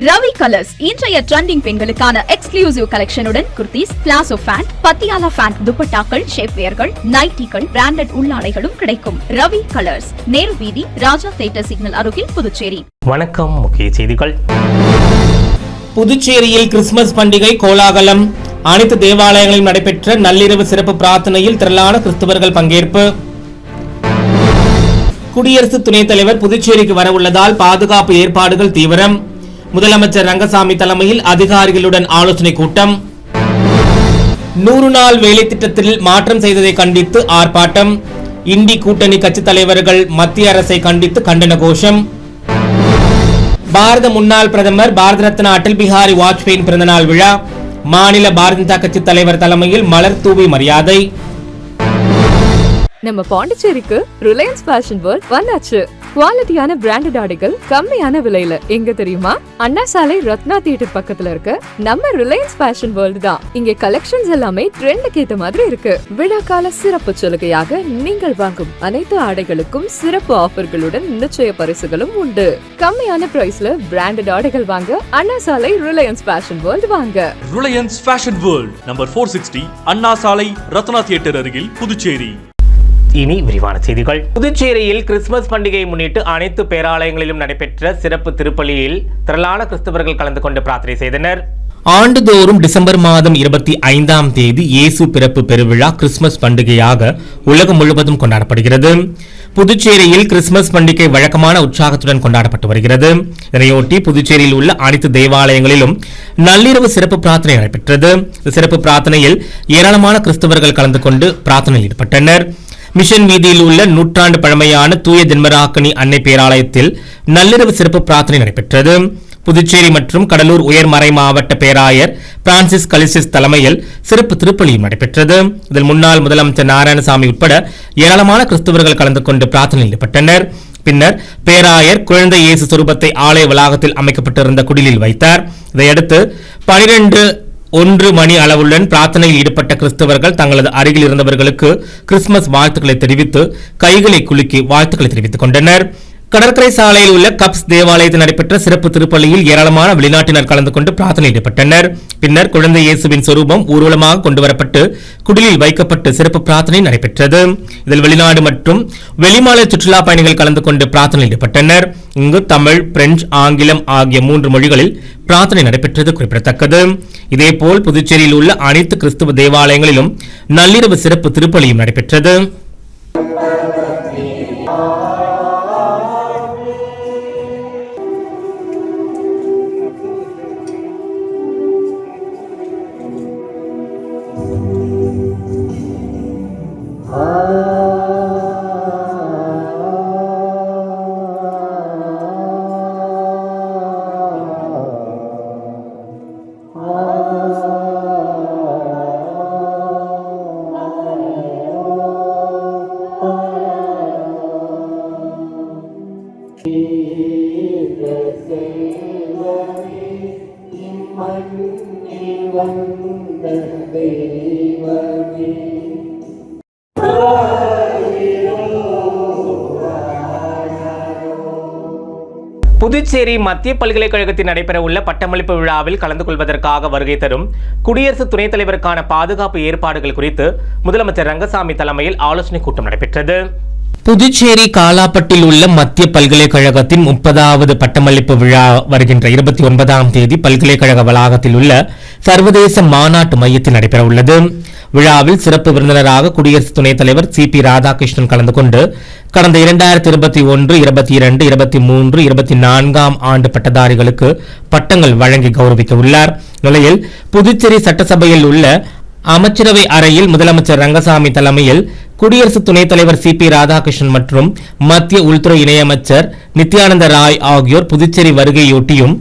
Ravi colours இன்றைய trending பெண்களுக்கான exclusive கலெக்ஷனுடன் kurtis, palazzo pant, Patiala pant, துப்பட்டாக்கள், ஷேப்வேர்கள், நைட்டிகள், பிராண்டட் உள்ளாடைகளும் கிடைக்கும். ரவி கலர்ஸ், நேரு வீதி, ராஜா தியேட்டர் சிக்னல் அருகில், புதுச்சேரி. வணக்கம். முக்கிய செய்திகள். புதுச்சேரியில் கிறிஸ்துமஸ் பண்டிகை கோலாகலம். அனைத்து தேவாலயங்களிலும் நடைபெற்ற நள்ளிரவு சிறப்பு பிரார்த்தனையில் திரளான கிறிஸ்தவர்கள் பங்கேற்பு. குடியரசு துணைத் தலைவர் புதுச்சேரிக்கு வரவுள்ளதால் பாதுகாப்பு ஏற்பாடுகள் தீவிரம். முதலமைச்சர் ரங்கசாமி தலைமையில் அதிகாரிகளுடன் ஆலோசனை கூட்டம். 100 நாள் வேலை திட்டத்தில் மாற்றம் செய்ததை கண்டித்து ஆர்ப்பாட்டம். இண்டி கூட்டணி கட்சி தலைவர்கள் மத்திய அரசை கண்டித்து கண்டன கோஷம். பாரத முன்னாள் பிரதமர் பாரத ரத்னா அடல் பிஹாரி வாஜ்பேயின் பிறந்தநாள் விழா. மாநில பாரதிய ஜனதா கட்சி தலைவர் தலைமையில் மலர் தூவி மரியாதை. நம்ம பாண்டிச்சேரிக்கு ரிலையன்ஸ் ஃபேஷன் வேர்ல்ட் வந்தாச்சு. குவாலிட்டியான பிராண்டட் ஆடைகள் கம்மியான விலையில எங்க தெரியுமா? அண்ணா சாலை ரத்னா தியேட்டர் பக்கத்துல இருக்க நம்ம ரிலையன்ஸ் ஃபேஷன் வேர்ல்ட் தான். இங்க கலெக்ஷன்ஸ் எல்லாமே ட்ரெண்டுக்கு ஏத்த மாதிரி இருக்கு. விழாக்கால சிறப்பு சலுகையாக நீங்கள் வாங்கும் அனைத்து ஆடைகளுக்கும் சிறப்பு ஆஃபர்களுடன் நிச்சய பரிசுகளும் உண்டு. கம்மியான பிரைஸ்ல பிராண்டட் ஆடைகள் வாங்க அண்ணா சாலை ரிலையன்ஸ் ஃபேஷன் வேர்ல்ட் வாங்க. ரிலையன்ஸ் ஃபேஷன் வேர்ல்ட் நம்பர் 460 அண்ணா சாலை ரத்னா தியேட்டர் அருகில், புதுச்சேரி. இனி விரிவான செய்திகள். புதுச்சேரியில் கிறிஸ்துமஸ் பண்டிகையை முன்னிட்டு அனைத்து பேராலயங்களிலும் நடைபெற்ற சிறப்பு திருப்பலியில் திரளான கிறிஸ்தவர்கள் கலந்து கொண்டு பிரார்த்தனை செய்தனர். ஆண்டுதோறும் டிசம்பர் மாதம் 25ஆம் தேதி இயேசு பிறப்பு பெருவிழா கிறிஸ்துமஸ் பண்டிகையாக உலகம் முழுவதும் கொண்டாடப்படுகிறது. புதுச்சேரியில் கிறிஸ்துமஸ் பண்டிகை வழக்கமான உற்சாகத்துடன் கொண்டாடப்பட்டு வருகிறது. இதனையொட்டி புதுச்சேரியில் உள்ள அனைத்து தேவாலயங்களிலும் நள்ளிரவு சிறப்பு பிரார்த்தனை நடைபெற்றது. சிறப்பு பிரார்த்தனையில் ஏராளமான கிறிஸ்தவர்கள் கலந்து கொண்டு பிரார்த்தனையில் ஈடுபட்டனர். மிஷன் வீதியில் உள்ள நூற்றாண்டு பழமையான தூய ஜென்மராக்கினி அன்னை பேராலயத்தில் நள்ளிரவு சிறப்பு பிரார்த்தனை நடைபெற்றது. புதுச்சேரி மற்றும் கடலூர் உயர்மறை மாவட்ட பேராயர் பிரான்சிஸ் கலிசிஸ் தலைமையில் சிறப்பு திருப்பலியும் நடைபெற்றது. இதில் முன்னாள் முதலமைச்சர் நாராயணசாமி உட்பட ஏராளமான கிறிஸ்தவர்கள் கலந்து கொண்டு பிரார்த்தனையில் ஈடுபட்டனர். பின்னர் பேராயர் குழந்தை இயேசு சொரூபத்தை ஆலய வளாகத்தில் அமைக்கப்பட்டிருந்த குடிலில் வைத்தார். இதையடுத்து 12:01 மணி அளவுடன் பிரார்த்தனையில் ஈடுபட்ட கிறிஸ்தவர்கள் தங்களது அருகில் இருந்தவர்களுக்கு கிறிஸ்துமஸ் வாழ்த்துக்களை தெரிவித்து கைகளை குலுக்கி வாழ்த்துக்களை தெரிவித்துக் கொண்டனர். கடற்கரை சாலையில் உள்ள கப்ஸ் தேவாலயத்தில் நடைபெற்ற சிறப்பு திருப்பலியில் ஏராளமான வெளிநாட்டினர் கலந்து கொண்டு பிரார்த்தனையில் ஈடுபட்டனர். பின்னர் குழந்தை இயேசுவின் சொரூபம் ஊர்வலமாக கொண்டுவரப்பட்டு குடிலில் வைக்கப்பட்டு சிறப்பு பிரார்த்தனை நடைபெற்றது. இதில் வெளிநாடு மற்றும் வெளிமாநில சுற்றுலா பயணிகள் கலந்து கொண்டு பிரார்த்தனையில் ஈடுபட்டனர். இங்கு தமிழ், பிரெஞ்சு, ஆங்கிலம் ஆகிய 3 மொழிகளில் பிரார்த்தனை நடைபெற்றது குறிப்பிடத்தக்கது. இதேபோல் புதுச்சேரியில் உள்ள அனைத்து கிறிஸ்துவ தேவாலயங்களிலும் நள்ளிரவு சிறப்பு திருப்பலியும் நடைபெற்றது. புதுச்சேரி மத்திய பல்கலைக்கழகத்தில் நடைபெறவுள்ள பட்டமளிப்பு விழாவில் கலந்து கொள்வதற்காக வருகை தரும் குடியரசு துணைத் தலைவருக்கான பாதுகாப்பு ஏற்பாடுகள் குறித்து முதலமைச்சர் ரங்கசாமி தலைமையில் ஆலோசனை கூட்டம் நடைபெற்றது. புதுச்சேரி காலாப்பட்டில் உள்ள மத்திய பல்கலைக்கழகத்தின் 30வது பட்டமளிப்பு விழா வருகின்ற 29ஆம் தேதி பல்கலைக்கழக வளாகத்தில் உள்ள சர்வதேச மாநாட்டு மையத்தில் நடைபெறவுள்ளது. விழாவில் சிறப்பு விருந்தினராக குடியரசு துணைத் தலைவர் CP ராதாகிருஷ்ணன் கலந்து கொண்டு கடந்த 2021, 22, 23, 24ஆம் ஆண்டு பட்டதாரிகளுக்கு பட்டங்கள் வழங்கி கௌரவிக்க உள்ளார். நிலையில் புதுச்சேரி சட்டசபையில் உள்ள அமைச்சரவை அறையில் முதலமைச்சர் ரங்கசாமி தலைமையில் குடியரசு துணைத் தலைவர் CP ராதாகிருஷ்ணன் மற்றும் மத்திய உள்துறை இணையமைச்சர் நித்யானந்த ராய் ஆகியோர் புதுச்சேரி வருகையொட்டியும்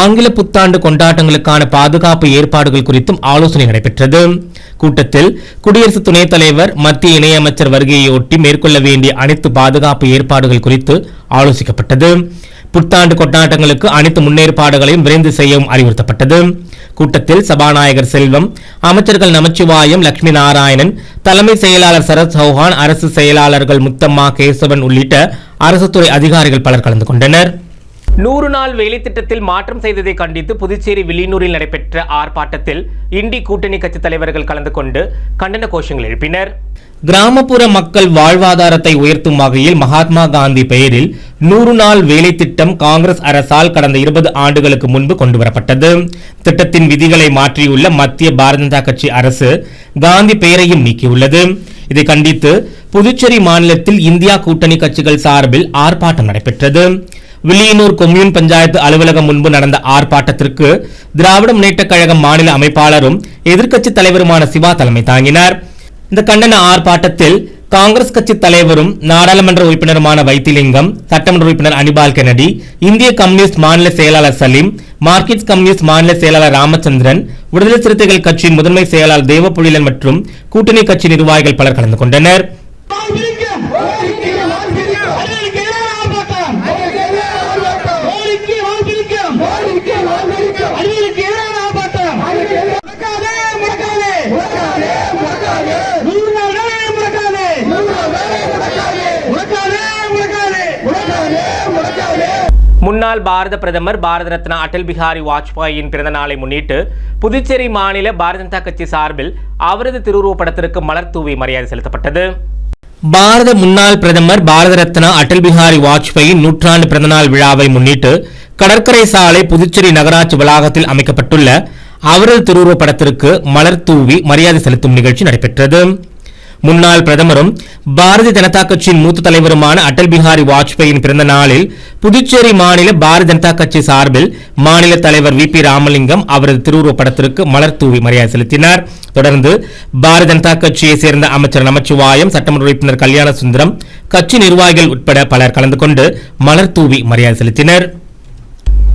ஆங்கில புத்தாண்டு கொண்டாட்டங்களுக்கான பாதுகாப்பு ஏற்பாடுகள் குறித்தும் ஆலோசனை நடைபெற்றது. கூட்டத்தில் குடியரசு துணைத் தலைவர், மத்திய இணையமைச்சர் வருகையொட்டி மேற்கொள்ள வேண்டிய அனைத்து பாதுகாப்பு ஏற்பாடுகள் குறித்து ஆலோசிக்கப்பட்டது. புத்தாண்டு கொண்டாட்டங்களுக்கு அனைத்து முன்னேற்பாடுகளையும் விரைந்து செய்யவும் அறிவுறுத்தப்பட்டது. கூட்டத்தில் சபாநாயகர் செல்வம், அமைச்சர்கள் நமச்சிவாயம், லட்சுமி நாராயணன், தலைமை செயலாளர் சரத் சௌஹான், அரசு செயலாளர்கள் முத்தம்மா, கேசவன் உள்ளிட்ட அரசு துறை அதிகாரிகள் பலர் கலந்து கொண்டனர். 100 நாள் வேலை திட்டத்தில் மாற்றம் செய்ததை கண்டித்து புதுச்சேரி வில்லியனூரில் நடைபெற்ற ஆர்ப்பாட்டத்தில் இண்டி கூட்டணி கட்சி தலைவர்கள் கலந்து கொண்டு கண்டன கோஷங்கள் எழுப்பினர். கிராமப்புற மக்கள் வாழ்வாதாரத்தை உயர்த்தும் வகையில் மகாத்மா காந்தி பெயரில் 100 நாள் வேலை திட்டம் காங்கிரஸ் அரசால் கடந்த 20 ஆண்டுகளுக்கு முன்பு கொண்டுவரப்பட்டது. திட்டத்தின் விதிகளை மாற்றியுள்ள மத்திய பாரதிய ஜனதா கட்சி அரசு காந்தி பெயரையும் நீக்கியுள்ளது. இதை கண்டித்து புதுச்சேரி மாநிலத்தில் இந்தியா கூட்டணி கட்சிகள் சார்பில் ஆர்ப்பாட்டம் நடைபெற்றது. வில்லியனூர் கொம்யூன் பஞ்சாயத்து அலுவலகம் முன்பு நடந்த ஆர்ப்பாட்டத்திற்கு திராவிட முன்னேற்றக் கழகம் மாநில அமைப்பாளரும் எதிர்க்கட்சித் தலைவருமான சிவா தலைமை தாங்கினார். இந்த கண்டன ஆர்ப்பாட்டத்தில் காங்கிரஸ் கட்சி தலைவரும் நாடாளுமன்ற உறுப்பினருமான வைத்திலிங்கம், சட்டமன்ற உறுப்பினர் அனிபால் கென்னடி, இந்திய கம்யூனிஸ்ட் மாநில செயலாளர் சலீம், மார்க்சிஸ்ட் கம்யூனிஸ்ட் மாநில செயலாளர் ராமச்சந்திரன், விடுதலை சிறுத்தைகள் கட்சியின் முதன்மை செயலாளர் தேவபுழிலன் மற்றும் கூட்டணி கட்சி நிர்வாகிகள் பலர் கலந்து கொண்டனர். முன்னாள் பாரத பிரதமர் பாரத ரத்னா அடல் பிஹாரி வாஜ்பாயின் பிறந்த நாளை முன்னிட்டு புதுச்சேரி மாநில பாரதிய ஜனதா கட்சி சார்பில் அவரது திருவுருவப் படத்திற்கு மலர் தூவி மரியாதை செலுத்தப்பட்டது. பாரத முன்னாள் பிரதமர் பாரத ரத்னா அடல் பிஹாரி வாஜ்பாயின் 100ஆண்டு பிறந்தநாள் விழாவை முன்னிட்டு கடற்கரை சாலை புதுச்சேரி நகராட்சி வளாகத்தில் அமைக்கப்பட்டுள்ள அவரது திருவுருவப் படத்திற்கு மலர் தூவி மரியாதை செலுத்தும் நிகழ்ச்சி நடைபெற்றது. முன்னாள் பிரதமரும் பாரதிய ஜனதா கட்சியின் மூத்த தலைவருமான அடல் பிஹாரி வாஜ்பாயின் பிறந்த நாளில் புதுச்சேரி மாநில பாரதிய ஜனதா கட்சி சார்பில் மாநில தலைவர் வி.பி. ராமலிங்கம் அவரது திருவுருவப் படத்திற்கு மலர் தூவி மரியாதை செலுத்தினார். தொடர்ந்து பாரதிய ஜனதா கட்சியை சேர்ந்த அமைச்சர் நமச்சிவாயம், சட்டமன்ற உறுப்பினர் கல்யாண சுந்தரம், கட்சி நிர்வாகிகள் உட்பட பலர் கலந்து கொண்டு மலர் தூவி மரியாதை செலுத்தினர்.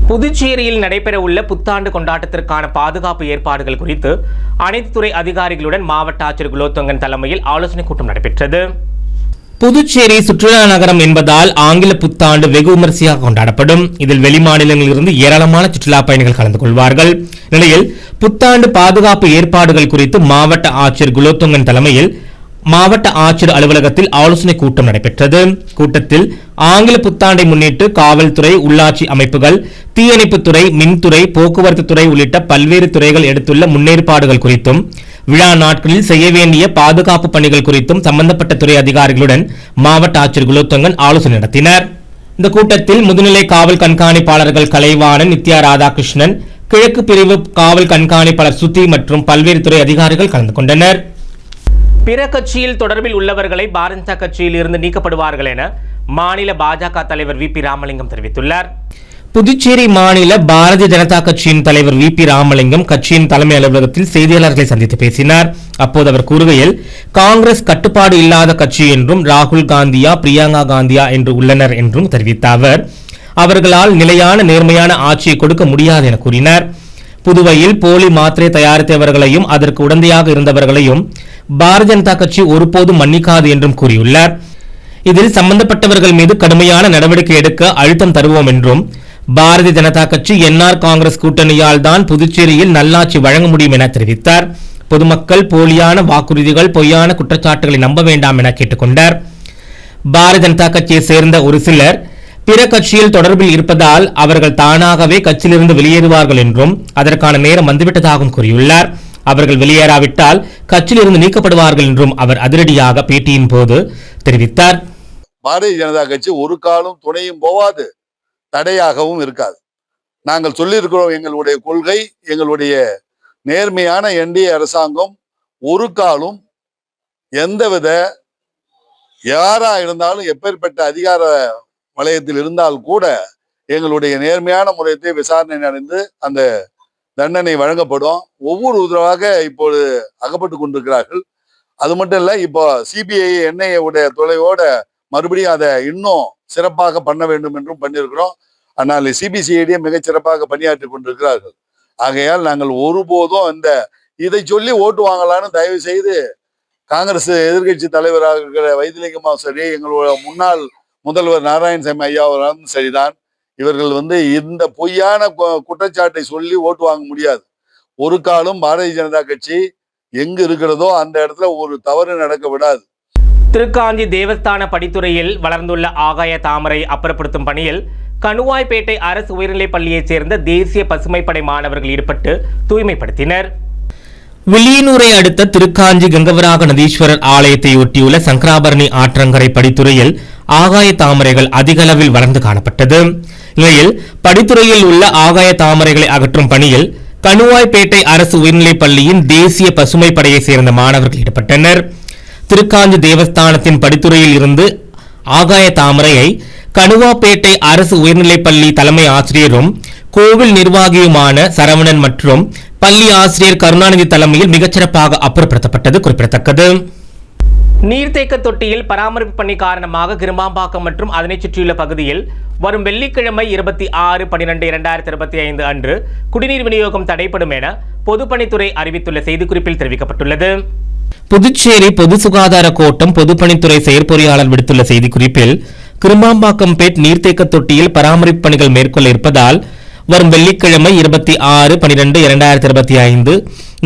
புதுச்சேரியில் நடைபெறவுள்ள புத்தாண்டு கொண்டாட்டத்திற்கான பாதுகாப்பு ஏற்பாடுகள் குறித்து அனைத்து துறை அதிகாரிகளுடன் மாவட்ட ஆட்சியர் குலோத்துங்கன் தலைமையில் ஆலோசனை கூட்டம் நடைபெற்றது. புதுச்சேரி சுற்றுலா நகரம் என்பதால் ஆங்கில புத்தாண்டு வெகு விமரிசையாக கொண்டாடப்படும். இதில் வெளிமாநிலங்களிலிருந்து ஏராளமான சுற்றுலா பயணிகள் கலந்து கொள்வார்கள். நிலையில் புத்தாண்டு பாதுகாப்பு ஏற்பாடுகள் குறித்து மாவட்ட ஆட்சியர் குலோத்துங்கன் தலைமையில் மாவட்ட ஆட்சியர் அலுவலகத்தில் ஆலோசனை கூட்டம் நடைபெற்றது. கூட்டத்தில் ஆங்கில புத்தாண்டை முன்னிட்டு காவல்துறை, உள்ளாட்சி அமைப்புகள், தீயணைப்புத்துறை, மின்துறை, போக்குவரத்து துறை உள்ளிட்ட பல்வேறு துறைகள் எடுத்துள்ள முன்னேற்பாடுகள் குறித்தும் விழா நாட்களில் செய்ய வேண்டிய பாதுகாப்பு பணிகள் குறித்தும் சம்பந்தப்பட்ட துறை அதிகாரிகளுடன் மாவட்ட ஆட்சியர் குலோத்துங்கன் ஆலோசனை நடத்தினார். இந்த கூட்டத்தில் முதுநிலை காவல் கண்காணிப்பாளர்கள் கலைவாணன், நித்யா ராதாகிருஷ்ணன், கிழக்கு பிரிவு காவல் கண்காணிப்பாளர் சுத்தி மற்றும் பல்வேறு துறை அதிகாரிகள் கலந்து கொண்டனர். பிற கட்சியில் தொடர்பில் உள்ளவர்களை பாரதிய ஜனதா கட்சியில் இருந்து நீக்கப்படுவார்கள் என மாநில பாஜக தலைவர் வி.பி. ராமலிங்கம் தெரிவித்துள்ளார். புதுச்சேரி மாநில பாரதிய ஜனதா கட்சியின் தலைவர் வி.பி. ராமலிங்கம் கட்சியின் தலைமை அலுவலகத்தில் செய்தியாளர்களை சந்தித்து பேசினார். அப்போது அவர் கூறுகையில், காங்கிரஸ் கட்டுப்பாடு இல்லாத கட்சி என்றும் ராகுல் காந்தியா, பிரியங்கா காந்தியா என்று உள்ளனர் என்றும் தெரிவித்த அவர், அவர்களால் நிலையான நேர்மையான ஆட்சியை கொடுக்க முடியாது என கூறினார். புதுவையில் போலி மாத்திரை தயாரித்தவர்களையும் அதற்கு உடந்தையாக இருந்தவர்களையும் பாரதிய ஜனதா கட்சி ஒருபோதும் மன்னிக்காது என்றும் கூறியுள்ளார். இதில் சம்பந்தப்பட்டவர்கள் மீது கடுமையான நடவடிக்கை எடுக்க அழுத்தம் தருவோம் என்றும், பாரதிய ஜனதா கட்சி என்ஆர் காங்கிரஸ் கூட்டணியால் தான் புதுச்சேரியில் நல்லாட்சி வழங்க முடியும் என தெரிவித்தார். பொதுமக்கள் போலியான வாக்குறுதிகள், பொய்யான குற்றச்சாட்டுகளை நம்ப வேண்டாம் என கேட்டுக்கொண்டார். பாரதிய ஜனதா கட்சியை சேர்ந்த ஒரு சிலர் பிற கட்சியில் தொடர்பில் இருப்பதால் அவர்கள் தானாகவே கட்சியிலிருந்து வெளியேறுவார்கள் என்றும் அதற்கான நேரம் வந்துவிட்டதாகவும் கூறியுள்ளார். அவர்கள் வெளியேறாவிட்டால் கட்சியிலிருந்து நீக்கப்படுவார்கள் என்றும் அவர் அதிரடியாக பேட்டியின் போது தெரிவித்தார். பாரதிய ஜனதா கட்சி ஒரு காலம் துணையும் போவாது, தடையாகவும் இருக்காது. நாங்கள் சொல்லியிருக்கிறோம், எங்களுடைய கொள்கை, எங்களுடைய நேர்மையான என்டிஏ அரசாங்கம் ஒரு காலம் எந்தவித யாரா இருந்தாலும் எப்பேற்பட்ட அதிகார வலயத்தில் இருந்தால் கூட எங்களுடைய நேர்மையான முறையத்தை விசாரணை நடந்து அந்த தண்டனை வழங்கப்படும். ஒவ்வொரு உதவாக இப்போது அகப்பட்டு கொண்டிருக்கிறார்கள். அது மட்டும் இல்ல, இப்போ சிபிஐ என்ஐஏ உடைய தொலைவோட மறுபடியும் அதை இன்னும் சிறப்பாக பண்ண வேண்டும் என்றும் பண்ணியிருக்கிறோம். ஆனால் சிபிசிஐடியை மிகச் சிறப்பாக பணியாற்றி கொண்டிருக்கிறார்கள். ஆகையால் நாங்கள் ஒருபோதும் இதை சொல்லி ஓட்டு வாங்கலான்னு தயவு செய்து காங்கிரஸ் எதிர்கட்சி தலைவராக இருக்கிற வைத்திலிங்கமும் சரி, எங்களோட முன்னாள் முதல்வர் நாராயணசாமி ஐயாவும் சரிதான், இவர்கள் இந்த பொய்யான குற்றச்சாட்டை சொல்லி ஓட்டு வாங்க முடியாது. ஒரு காலம் பாரதிய ஜனதா கட்சி எங்கு இருக்கிறதோ அந்த இடத்துல ஒரு தவறு நடக்க விடாது. திருக்காஞ்சி தேவஸ்தான படித்துறையில் வளர்ந்துள்ள ஆகாய தாமரை அப்புறப்படுத்தும் பணியில் கணுவாய்பேட்டை அரசு உயர்நிலைப் பள்ளியைச் சேர்ந்த தேசிய பசுமைப்படை மாணவர்கள் ஈடுபட்டு தூய்மைப்படுத்தினர். வில்லியனூரை அடுத்த திருக்காஞ்சி கங்கவராக நதீஸ்வரர் ஆலயத்தை ஒட்டியுள்ள சங்கராபரணி ஆற்றங்கரை படித்துறையில் ஆகாய தாமரைகள் அதிக அளவில் வளர்ந்து காணப்பட்டது. இந்நிலையில் படித்துறையில் உள்ள ஆகாய தாமரைகளை அகற்றும் பணியில் கணுவாய்பேட்டை அரசு உயர்நிலைப் பள்ளியின் தேசிய பசுமை படையை சேர்ந்த மாணவர்கள் ஈடுபட்டனர். திருக்காஞ்சி தேவஸ்தானத்தின் படித்துறையில் இருந்து ஆகாய தாமரையை கணுவாப்பேட்டை அரசு உயர்நிலைப் பள்ளி தலைமை ஆசிரியரும் கோவில் நிர்வாகியுமான சரவணன் மற்றும் பள்ளி ஆசிரியர் கருணாநிதி தலைமையில் மிகச்சிறப்பாக அப்புறப்படுத்தப்பட்டது குறிப்பிடத்தக்கது. நீர்த்தேக்க தொட்டியில் பராமரிப்பு பணி காரணமாக கிருமாம்பாக்கம் மற்றும் அதனை சுற்றியுள்ள பகுதியில் வரும் வெள்ளிக்கிழமை 26/12/2025 அன்று குடிநீர் விநியோகம் தடைப்படும் என பொதுப்பணித்துறை அறிவித்துள்ள செய்திக்குறிப்பில் தெரிவிக்கப்பட்டுள்ளது. புதுச்சேரி பொது சுகாதார கோட்டம் பொதுப்பணித்துறை செயற்பொறியாளர் விடுத்துள்ள செய்திக்குறிப்பில் கிருமாம்பாக்கம் பேட் நீர்த்தேக்க தொட்டியில் பராமரிப்பு பணிகள் மேற்கொள்ள இருப்பதால் வரும் வெள்ளிக்கிழமை 26/12/2025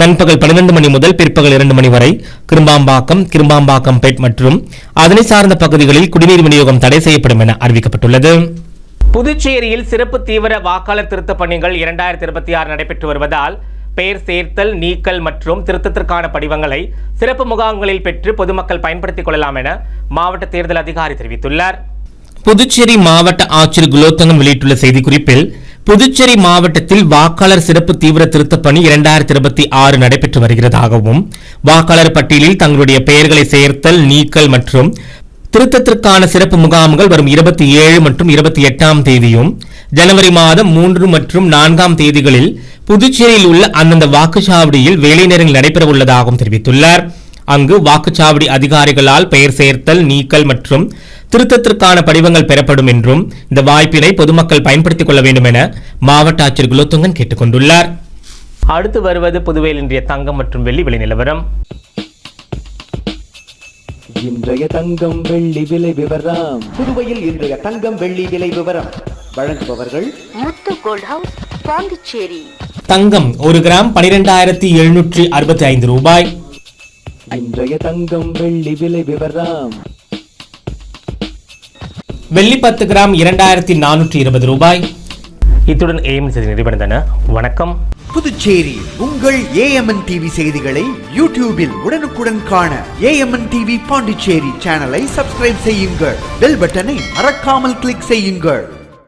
நண்பகல் 12 மணி முதல் பிற்பகல் 2 மணி வரை கிருமாம்பாக்கம் பேட் மற்றும் அதனை சார்ந்த பகுதிகளில் குடிநீர் விநியோகம் தடை செய்யப்படும் என அறிவிக்கப்பட்டுள்ளது. புதுச்சேரியில் சிறப்பு தீவிர வாக்காளர் திருத்த பணிகள் 2026 நடைபெற்று வருவதால் பெயர் சேர்த்தல், நீக்கல் மற்றும் திருத்தத்திற்கான படிவங்களை சிறப்பு முகாம்களில் பெற்று பொதுமக்கள் பயன்படுத்திக் கொள்ளலாம் என மாவட்ட தேர்தல் அதிகாரி தெரிவித்துள்ளார். புதுச்சேரி மாவட்ட ஆட்சியர் குலோத்தங்கன் வெளியிட்டுள்ள செய்திக்குறிப்பில் புதுச்சேரி மாவட்டத்தில் வாக்காளர் சிறப்பு தீவிர திருத்தப் பணி 2026 நடைபெற்று வருகிறதாகவும் வாக்காளர் பட்டியலில் தங்களுடைய பெயர்களை சேர்த்தல், நீக்கல் மற்றும் திருத்தத்திற்கான சிறப்பு முகாம்கள் வரும் 27 மற்றும் 28ஆம் தேதியும் ஜனவரி மாதம் 3 மற்றும் 4ஆம் தேதிகளில் புதுச்சேரியில் உள்ள அந்தந்த வாக்குச்சாவடியில் வேலை நேரங்கள் நடைபெற உள்ளதாகவும் தெரிவித்துள்ளார். அங்கு வாக்குச்சாவடி அதிகாரிகளால் பெயர் சேர்த்தல், நீக்கல் மற்றும் திருத்தத்திற்கான படிவங்கள் பெறப்படும் என்றும் இந்த வாய்ப்பினை பொதுமக்கள் பயன்படுத்திக் கொள்ள வேண்டும் என மாவட்ட ஆட்சியர் குலோத்துங்கன் கேட்டுக் கொண்டுள்ளார். அடுத்து வருவது புதுவையில் இன்றைய தங்கம் மற்றும் வெள்ளி விலை நிலவரம். இன்றைய தங்கம் வெள்ளி விலை விவரம். புதுவையில் இன்றைய தங்கம் வெள்ளி விலை விவரம் வழங்குபவர்கள் முத்து கோல்ட் ஹவுஸ், பாண்டிச்சேரி. தங்கம் 1 கிராம் 12,765 ரூபாய். இன்றைய தங்கம் வெள்ளி விலை விவரம். வெள்ளி 10 கிராம் 2,420 ரூபாய். இத்துடன் ஏஎம்என் செய்தி நிறைவடைந்தன. வணக்கம். புதுச்சேரி உங்கள் ஏஎம்என் டிவி செய்திகளை யூடியூபில் உடனுக்குடன் காண ஏஎம்என் டிவி பாண்டிச்சேரி சேனலை சப்ஸ்கிரைப் செய்யுங்கள். பெல் பட்டனை மறக்காமல் கிளிக் செய்யுங்கள்.